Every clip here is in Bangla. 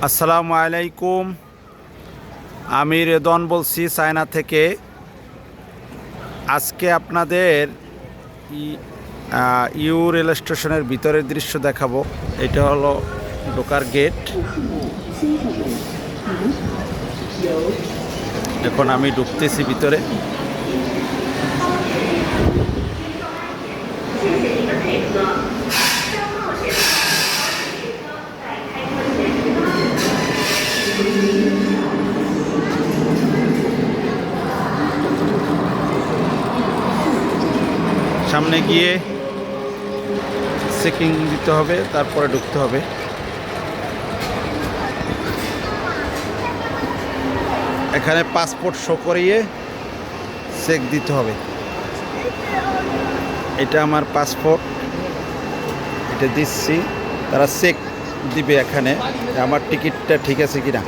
আসসালামু আলাইকুম। আমি রেদন বলছি চায়না থেকে। আজকে আপনাদের ইউ রেল স্টেশনের ভিতরের দৃশ্য দেখাবো। এটা হলো ঢোকার গেট। এখন আমি ঢুকতেছি ভিতরে। সামনে গিয়ে চেকিং দিতে হবে, তারপরে ঢুকতে হবে। এখানে পাসপোর্ট শো করিয়ে চেক দিতে হবে। এটা আমার পাসপোর্ট, এটা দিচ্ছি। তারা চেক দিবে এখানে আমার টিকিটটা ঠিক আছে কিনা।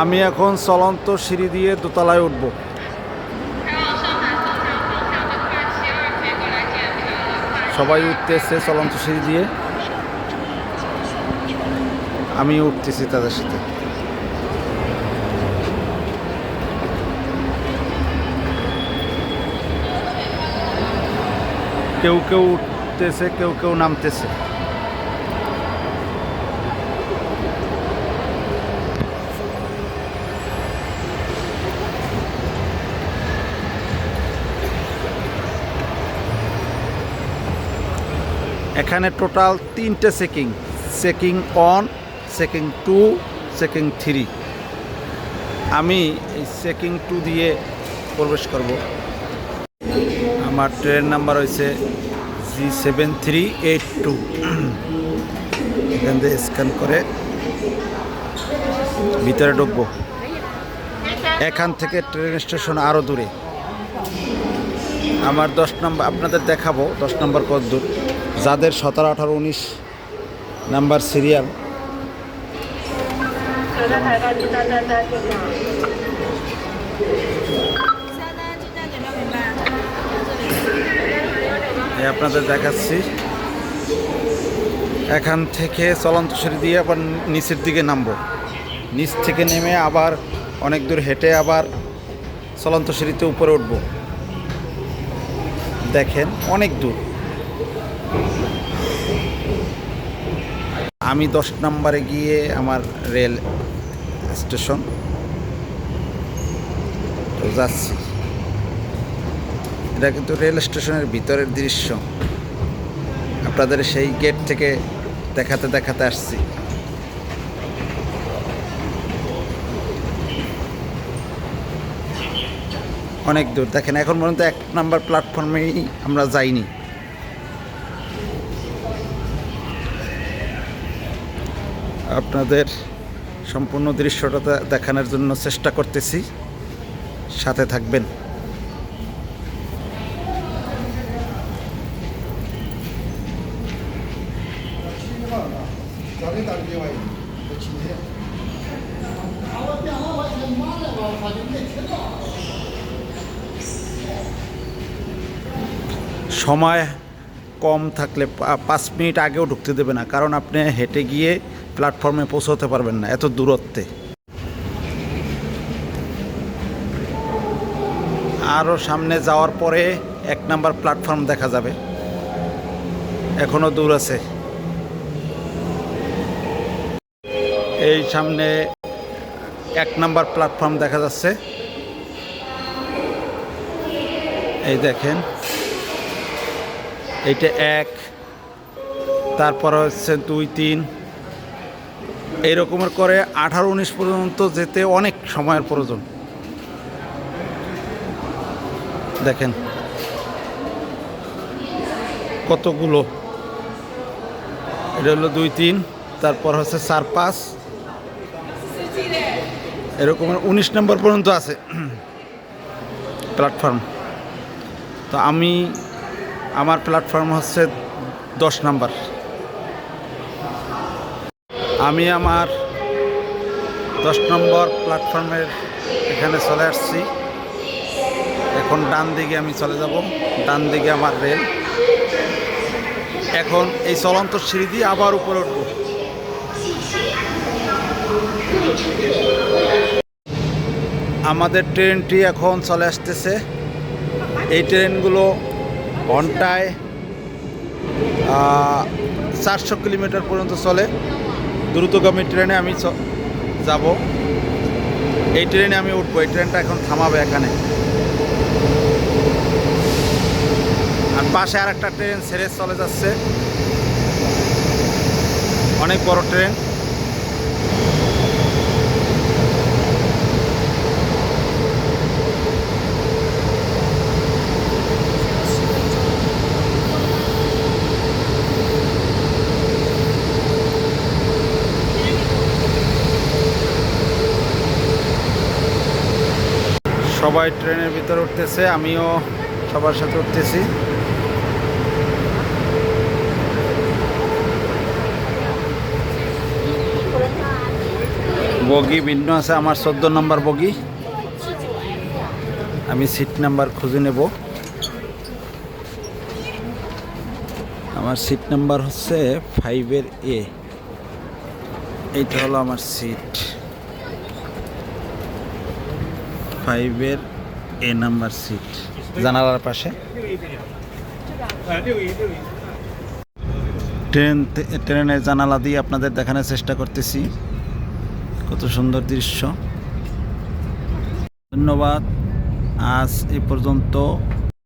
আমি এখন চলন্ত সিঁড়ি দিয়ে দোতলায় উঠব। সবাই উঠতেছে চলন্ত সিঁড়ি দিয়ে, আমি উঠতেছি তাদের সাথে। কেউ কেউ উঠতেছে, কেউ কেউ নামতেছে। এখানে টোটাল 3টে চেকিং: চেকিং 1, চেকিং 2, চেকিং 3। আমি এই চেকিং 2 দিয়ে প্রবেশ করব। আমার ট্রেন নাম্বার হয়েছে G7382। এখান থেকে স্ক্যান করে ভিতরে ঢুকবো। এখান থেকে ট্রেন স্টেশন আরও দূরে। আমার 10 নম্বর আপনাদের দেখাবো, 10 নম্বর কত দূর। যাদের 17, 18, 19 নাম্বার সিরিয়াল, আপনাদের দেখাচ্ছি। এখান থেকে চলন্ত সিঁড়ি দিয়ে আবার নিচের দিকে নামবো। নিচ থেকে নেমে আবার অনেক দূর হেঁটে আবার চলন্ত সিঁড়িতে উপরে উঠবো। দেখেন অনেক দূর। আমি 10 নম্বরে গিয়ে আমার রেল স্টেশন তো যাচ্ছি। এটা কিন্তু রেল স্টেশনের ভিতরের দৃশ্য, আপনাদের সেই গেট থেকে দেখাতে দেখাতে আসছি। অনেক দূর দেখেন। এখন পর্যন্ত 1 নম্বর প্ল্যাটফর্মেই আমরা যাইনি। আপনাদের সম্পূর্ণ দৃশ্যটা দেখানোর জন্য চেষ্টা করতেছি, সাথে থাকবেন। সময় কম থাকলে 5 মিনিট আগেও ঢুকতে দেবে না, কারণ আপনি হেঁটে গিয়ে প্ল্যাটফর্মে পৌঁছতে পারবেন না এত দূরত্বে। আরও সামনে যাওয়ার পরে 1 নম্বর প্ল্যাটফর্ম দেখা যাবে, এখনও দূর আছে। এই সামনে 1 নম্বর প্ল্যাটফর্ম দেখা যাচ্ছে, এই দেখেন। এইটা 1, তারপর হচ্ছে 2, 3, এই রকমের করে 18, 19 পর্যন্ত যেতে অনেক সময়ের প্রয়োজন। দেখেন কতগুলো। এটা হলো 2, 3, তারপর হচ্ছে 4, 5, এরকমের 19 নম্বর পর্যন্ত আছে প্ল্যাটফর্ম। তো আমার প্ল্যাটফর্ম হচ্ছে 10 নম্বর। আমি আমার 10 নম্বর প্ল্যাটফর্মের এখানে চলে আসছি। এখন ডান দিকে আমি চলে যাব, ডান দিকে আমার রেল। এখন এই চলন্ত সিঁড়ি দিয়ে আবার উপরে উঠব। আমাদের ট্রেনটি এখন চলে আসতেছে। এই ট্রেনগুলো ঘন্টায় 400 কিলোমিটার পর্যন্ত চলে। দ্রুতগামী ট্রেনে আমি যাব, এই ট্রেনে আমি উঠবো। এই ট্রেনটা এখন থামাবে এখানে। আর পাশে আর একটা ট্রেন ছেড়ে চলে যাচ্ছে, অনেক বড় ট্রেন। সবাই ট্রেনের ভিতরে উঠতেছে, আমিও সবার সাথে উঠতেছি। বগি ভিন্ন আছে, আমার 14 নম্বর বগি। আমি সিট নাম্বার খুঁজে নেব। আমার সিট নাম্বার হচ্ছে 5-এর A। এইটা হলো আমার সিট, 5-এর A নাম্বার সিট, জানালার পাশে। ট্রেনের জানালা দিয়ে আপনাদের দেখানোর চেষ্টা করতেছি কত সুন্দর দৃশ্য। ধন্যবাদ, আজ এই পর্যন্ত।